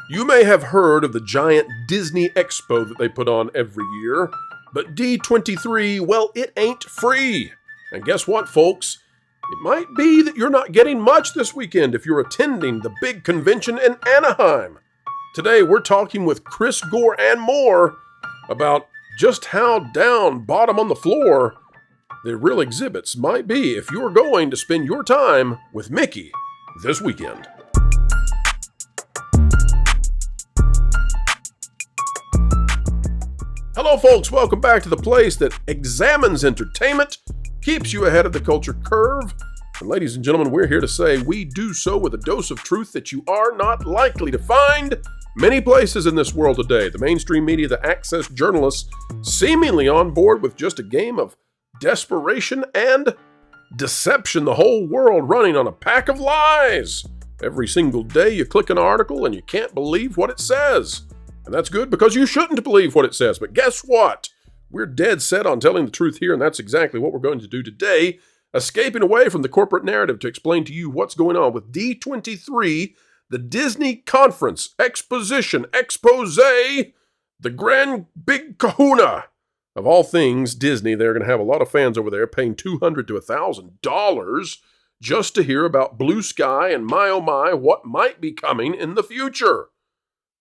You may have heard of the giant Disney Expo that they put on every year, but D23, well, it ain't free. And guess what, folks? It might be that you're not getting much this weekend if you're attending the big convention in Anaheim. Today, we're talking with Chris Gore and more about just how down bottom on the floor the real exhibits might be if you're going to spend your time with Mickey this weekend. Hello, folks. Welcome back to the place that examines entertainment, keeps you ahead of the culture curve. And ladies and gentlemen, we're here to say we do so with a dose of truth that you are not likely to find many places in this world today. The mainstream media, the access journalists, seemingly on board with just a game of desperation and deception. The whole world running on a pack of lies. Every single day you click an article and you can't believe what it says. And that's good because you shouldn't believe what it says. But guess what? We're dead set on telling the truth here, and that's exactly what we're going to do today. Escaping away from the corporate narrative to explain to you what's going on with D23, the Disney Conference, Exposition, Expose, the grand big kahuna of all things Disney. They're going to have a lot of fans over there paying $200 to $1,000 just to hear about Blue Sky and my oh my, what might be coming in the future.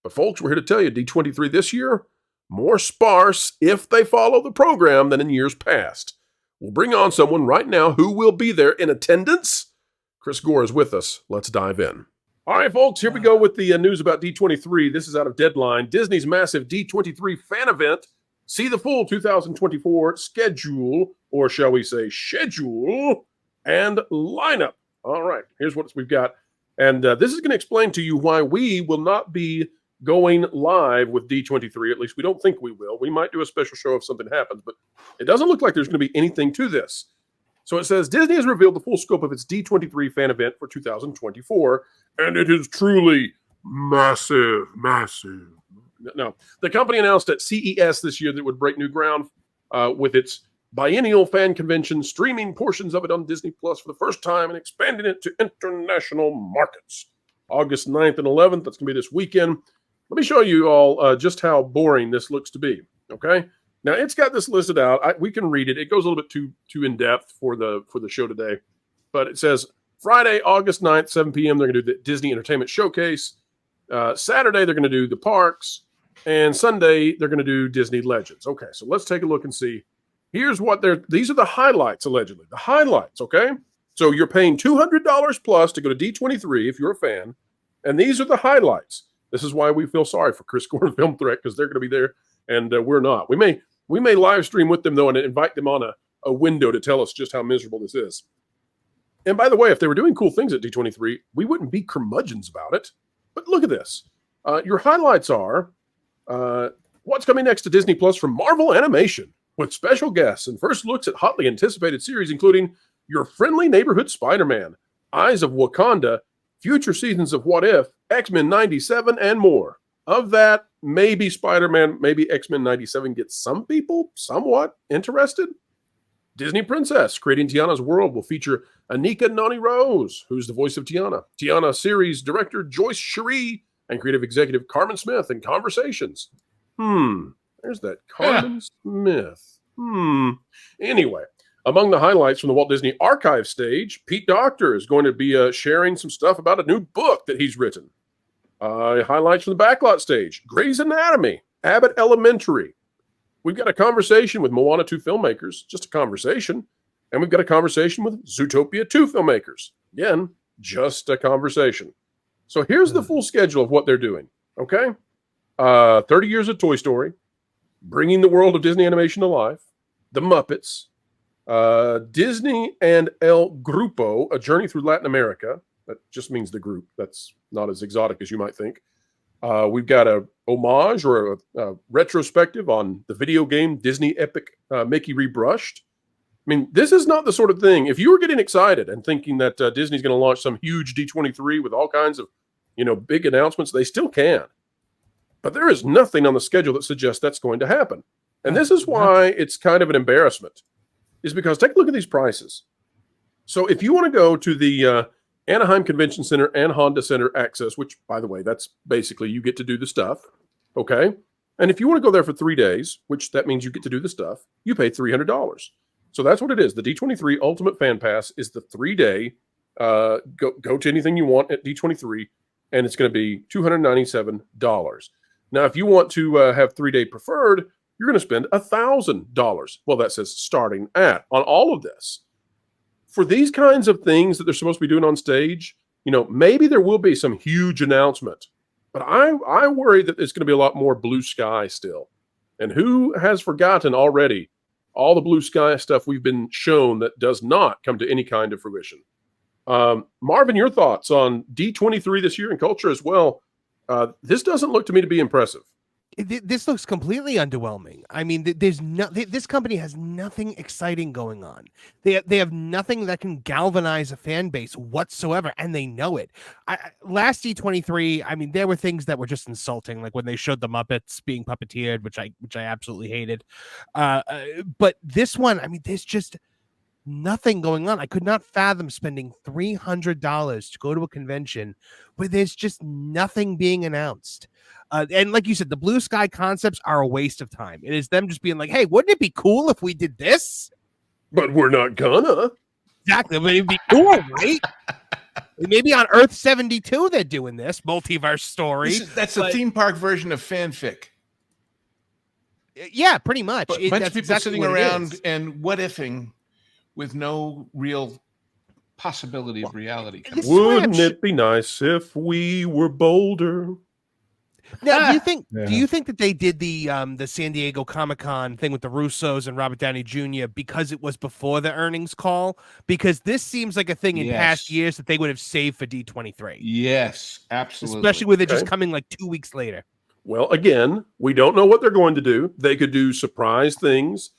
But folks, we're here to tell you, D23 this year, more sparse if they follow the program than in years past. We'll bring on someone right now who will be there in attendance. Chris Gore is with us. Let's dive in. All right, folks, here we go with the news about D23. This is out of Deadline. Disney's massive D23 fan event. See the full 2024 schedule, or shall we say schedule, and lineup. All right, here's what we've got. And this is going to explain to you why we will not be going live with D23. At least we don't think we will. We might do a special show if something happens, but it doesn't look like there's going to be anything to this. So it says, Disney has revealed the full scope of its D23 fan event for 2024, and it is truly massive. No, the company announced at CES this year that it would break new ground with its biennial fan convention, streaming portions of it on Disney Plus for the first time and expanding it to international markets. August 9th and 11th, that's going to be this weekend. Let me show you all just how boring this looks to be, okay? Now, it's got this listed out. We can read it. It goes a little bit too in-depth for the show today. But it says, Friday, August 9th, 7 p.m., they're going to do the Disney Entertainment Showcase. Saturday, they're going to do the parks. And Sunday, they're going to do Disney Legends. Okay, so let's take a look and see. Here's what these are the highlights, allegedly. The highlights, okay? So you're paying $200 plus to go to D23 if you're a fan. And these are the highlights. This is why we feel sorry for Chris Gore and Film Threat, because they're going to be there and we're not. We may live stream with them, though, and invite them on a window to tell us just how miserable this is. And by the way, if they were doing cool things at D23, we wouldn't be curmudgeons about it. But look at this. Your highlights are what's coming next to Disney Plus from Marvel Animation with special guests and first looks at hotly anticipated series, including Your Friendly Neighborhood Spider-Man, Eyes of Wakanda, future seasons of What If, X-Men 97, and more. Of that, maybe Spider-Man, maybe X-Men 97 gets some people somewhat interested. Disney Princess, Creating Tiana's World, will feature Anika Noni Rose, who's the voice of Tiana. Tiana series director Joyce Cherie and creative executive Carmen Smith in Conversations. There's that Carmen Smith. Anyway, among the highlights from the Walt Disney Archive stage, Pete Docter is going to be sharing some stuff about a new book that he's written. Highlights from the Backlot stage, Grey's Anatomy, Abbott Elementary. We've got a conversation with Moana 2 filmmakers, just a conversation. And we've got a conversation with Zootopia 2 filmmakers. Again, just a conversation. So here's the full schedule of what they're doing, okay? 30 years of Toy Story, bringing the world of Disney animation to life, The Muppets, Disney and El Grupo, A Journey Through Latin America. That just means the group. That's not as exotic as you might think. We've got a homage or a retrospective on the video game Disney Epic Mickey Rebrushed. I mean, this is not the sort of thing. If you were getting excited and thinking that Disney's going to launch some huge D23 with all kinds of, big announcements, they still can. But there is nothing on the schedule that suggests that's going to happen. And this is why it's kind of an embarrassment, is because take a look at these prices. So if you want to go to the Anaheim Convention Center and Honda Center access, which, by the way, that's basically you get to do the stuff, okay? And if you want to go there for 3 days, which that means you get to do the stuff, you pay $300. So that's what it is. The D23 Ultimate Fan Pass is the 3-day, go to anything you want at D23, and it's going to be $297. Now, if you want to have 3-day preferred, you're going to spend $1,000. Well, that says starting at on all of this. For these kinds of things that they're supposed to be doing on stage, maybe there will be some huge announcement, but I worry that it's going to be a lot more blue sky still. And who has forgotten already all the blue sky stuff we've been shown that does not come to any kind of fruition? Marvin, your thoughts on D23 this year and culture as well? This doesn't look to me to be impressive. This looks completely underwhelming. I mean, this company has nothing exciting going on. They have nothing that can galvanize a fan base whatsoever, and they know it. Last D23, I mean, there were things that were just insulting, like when they showed the Muppets being puppeteered, which I absolutely hated. But this one, I mean, there's just nothing going on. I could not fathom spending $300 to go to a convention where there's just nothing being announced. And like you said, the blue sky concepts are a waste of time. It is them just being like, hey, wouldn't it be cool if we did this? But we're not gonna. Exactly. But it'd be cool, right? Maybe on Earth 72 they're doing this multiverse story. That's the theme park version of fanfic. Yeah, pretty much. A bunch of people sitting around and what-ifing with no real possibility of reality. Wouldn't it be nice if we were bolder? Now, do you think that they did the San Diego Comic-Con thing with the Russos and Robert Downey Jr. because it was before the earnings call? Because this seems like a thing in past years that they would have saved for D23. Yes, absolutely. Especially with it just coming like 2 weeks later. Well, again, we don't know what they're going to do. They could do surprise things,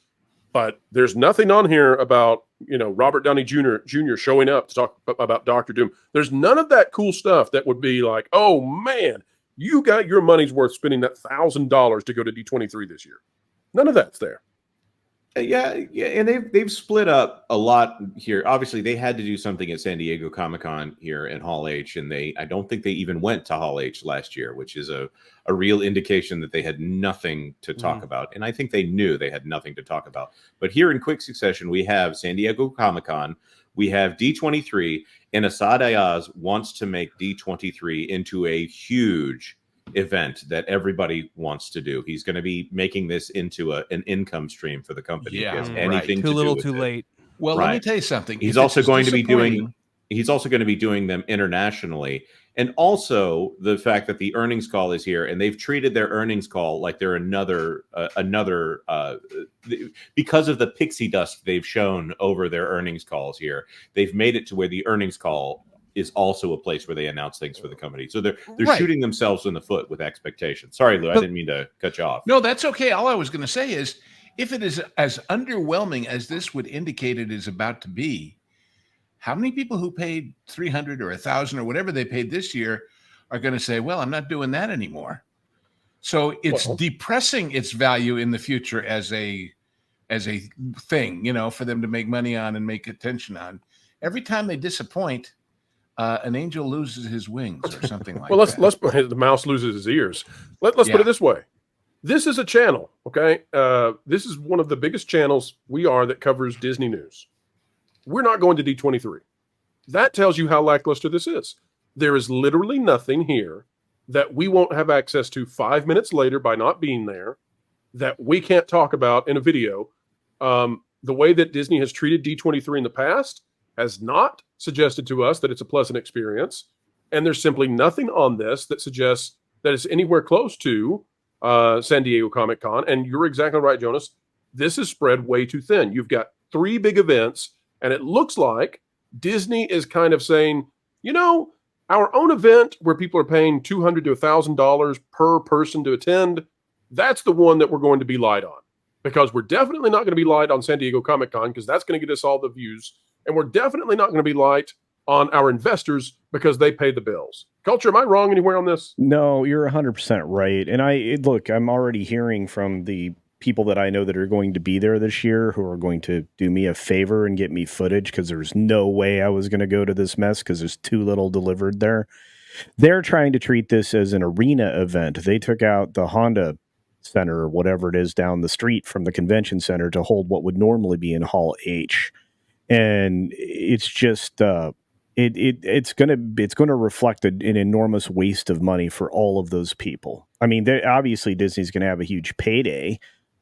but there's nothing on here about, Robert Downey Jr. showing up to talk about Dr. Doom. There's none of that cool stuff that would be like, oh, man, you got your money's worth spending that $1,000 to go to D23 this year. None of that's there. Yeah, and they've split up a lot here. Obviously, they had to do something at San Diego Comic-Con here in Hall H, and I don't think they even went to Hall H last year, which is a real indication that they had nothing to talk about. And I think they knew they had nothing to talk about. But here in quick succession, we have San Diego Comic-Con, we have D23, and Asad Ayaz wants to make D23 into a huge event that everybody wants to do. He's going to be making this into an income stream for the company. Yeah, if he has anything too little, too late. Well, let me tell you something. He's also going to be doing them internationally. And also the fact that the earnings call is here, and they've treated their earnings call like they're another because of the pixie dust they've shown over their earnings calls here. They've made it to where the earnings call is also a place where they announce things for the company. So they're shooting themselves in the foot with expectations. Sorry, Lou, I didn't mean to cut you off. No, that's okay. All I was going to say is, if it is as underwhelming as this would indicate it is about to be, how many people who paid $300 or $1,000 or whatever they paid this year are going to say, well, I'm not doing that anymore? So it's depressing its value in the future as a thing, for them to make money on and make attention on. Every time they disappoint, an angel loses his wings or something like that. Let's the mouse loses his ears. Let's put it this way. This is a channel, okay? This is one of the biggest channels that covers Disney news. We're not going to D23. That tells you how lackluster this is. There is literally nothing here that we won't have access to 5 minutes later by not being there that we can't talk about in a video. The way that Disney has treated D23 in the past has not suggested to us that it's a pleasant experience. And there's simply nothing on this that suggests that it's anywhere close to San Diego Comic-Con. And you're exactly right, Jonas. This is spread way too thin. You've got 3 big events, and it looks like Disney is kind of saying, our own event where people are paying $200 to $1,000 per person to attend, that's the one that we're going to be light on. Because we're definitely not going to be light on San Diego Comic-Con because that's going to get us all the views. And we're definitely not going to be light on our investors because they pay the bills. Culture, am I wrong anywhere on this? No, you're 100% right. And I'm already hearing from the people that I know that are going to be there this year who are going to do me a favor and get me footage, because there's no way I was going to go to this mess because there's too little delivered there. They're trying to treat this as an arena event. They took out the Honda Center or whatever it is down the street from the convention center to hold what would normally be in Hall H. And it's just it's gonna reflect an enormous waste of money for all of those people. I mean, obviously Disney's gonna have a huge payday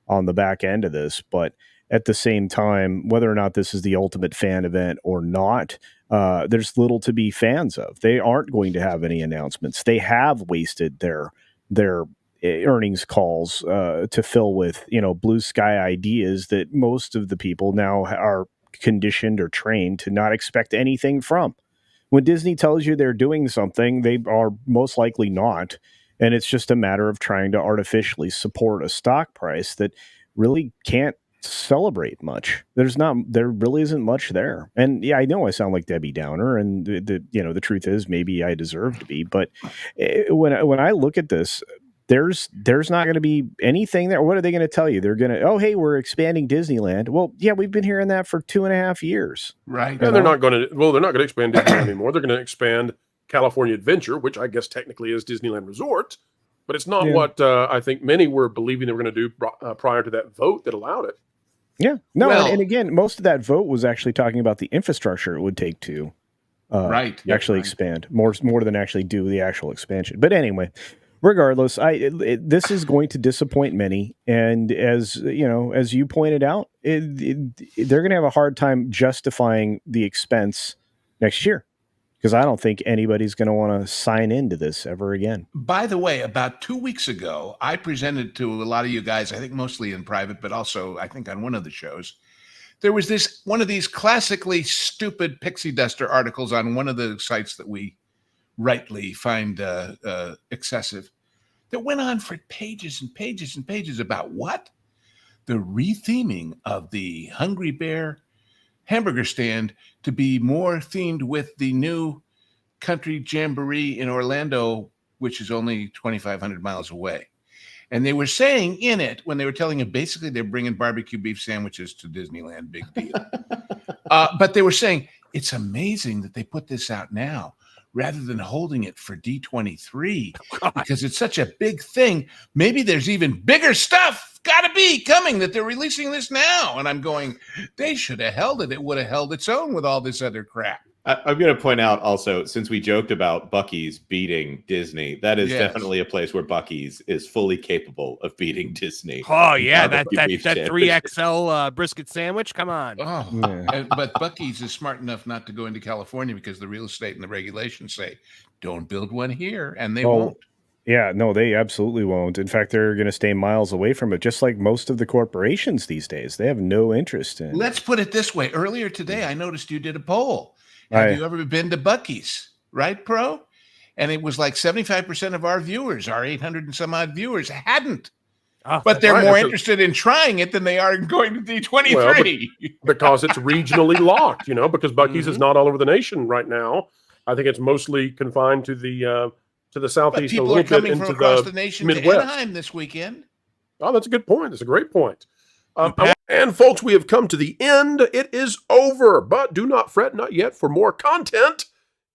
on the back end of this, but at the same time, whether or not this is the ultimate fan event or not, there's little to be fans of. They aren't going to have any announcements. They have wasted their earnings calls to fill with blue sky ideas that most of the people now are conditioned or trained to not expect anything from. When Disney tells you they're doing something, they are most likely not. And it's just a matter of trying to artificially support a stock price that really can't celebrate much. There really isn't much there. And yeah, I know I sound like Debbie Downer, and the truth is maybe I deserve to be, but when I look at this, there's not going to be anything there. What are they going to tell you? They're going to, oh, hey, we're expanding Disneyland. Well, yeah, we've been hearing that for 2.5 years. Right. And they're not going to expand Disneyland anymore. They're going to expand California Adventure, which I guess technically is Disneyland Resort, but it's not what I think many were believing they were going to do prior to that vote that allowed it. Yeah. No, and again, most of that vote was actually talking about the infrastructure it would take to actually expand more than actually do the actual expansion. But anyway, regardless, this is going to disappoint many, and as you pointed out, they're going to have a hard time justifying the expense next year, because I don't think anybody's going to want to sign into this ever again. By the way, about 2 weeks ago, I presented to a lot of you guys, I think mostly in private, but also I think on one of the shows, there was one of these classically stupid pixie duster articles on one of the sites that we rightly find excessive, that went on for pages and pages and pages about what? The retheming of the Hungry Bear hamburger stand to be more themed with the new country jamboree in Orlando, which is only 2,500 miles away. And they were saying in it, when they were telling you, basically they're bringing barbecue beef sandwiches to Disneyland, big deal. But they were saying, it's amazing that they put this out now rather than holding it for D23, because it's such a big thing. Maybe there's even bigger stuff gotta be coming that they're releasing this now. And I'm going, they should have held it. It would have held its own with all this other crap. I'm going to point out also, since we joked about Buc-ee's beating Disney, that is definitely a place where Buc-ee's is fully capable of beating Disney. Oh yeah, that 3XL brisket sandwich. Come on. Oh, yeah. But Buc-ee's is smart enough not to go into California because the real estate and the regulations say don't build one here, and they won't. Yeah, no, they absolutely won't. In fact, they're going to stay miles away from it, just like most of the corporations these days. They have no interest in. Let's put it this way. Earlier today, I noticed you did a poll. Have you ever been to Buc-ee's, right, Pro? And it was like 75% of our viewers, our 800 and some odd viewers, hadn't. But they're more interested in trying it than they are in going to D23. Well, because it's regionally locked, because Buc-ee's is not all over the nation right now. I think it's mostly confined to the southeast. But people are coming from across the nation Midwest. To Anaheim this weekend. Oh, that's a good point. That's a great point. And folks, we have come to the end. It is over, but do not fret, not yet, for more content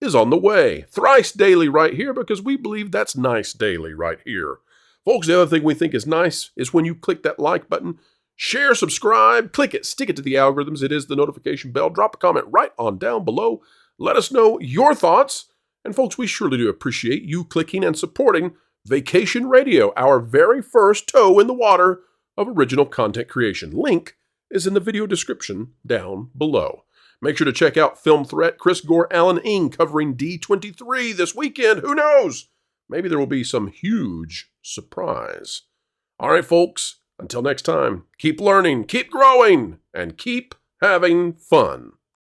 is on the way. Thrice daily right here, because we believe that's nice daily right here. Folks, the other thing we think is nice is when you click that like button, share, subscribe, click it, stick it to the algorithms. It is the notification bell. Drop a comment right on down below. Let us know your thoughts. And folks, we surely do appreciate you clicking and supporting Vacation Radio, our very first toe in the water of original content creation. Link is in the video description down below. Make sure to check out Film Threat, Chris Gore, Alan Ng covering D23 this weekend. Who knows? Maybe there will be some huge surprise. All right, folks, until next time, keep learning, keep growing, and keep having fun.